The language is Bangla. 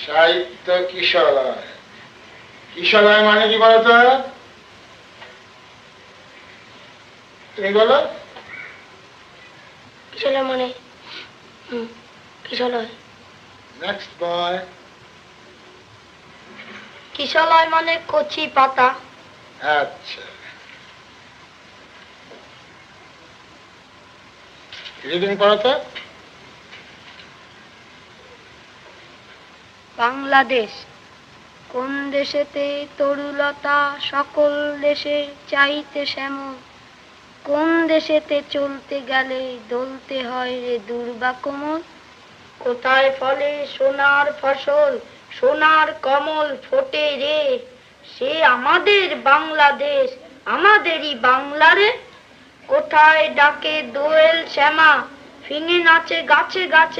সাহিত্য কিশলয়। কিশলয় মানে কি বলতো? তুমি বলো। কিশলয় মানে কিশলয়। নেক্সট বয়। কিশলয় মানে কচি পাতা। আচ্ছা, রিডিং পড়ো তো। বাংলাদেশ কোন দেশেতে তরুলতা সকল দেশে চাইতে শ্যামল, কোন দেশেতে চলতে গেলে দলতে হয় রে দুর্বা কোমল, কোথায় ফলে সোনার ফসল সোনার কমল ফোটে রে, সে আমাদের বাংলাদেশ আমাদেরই বাংলারে, কোথায় ডাকে দোয়েল শ্যামা ফিঙে নাচে গাছে গাছে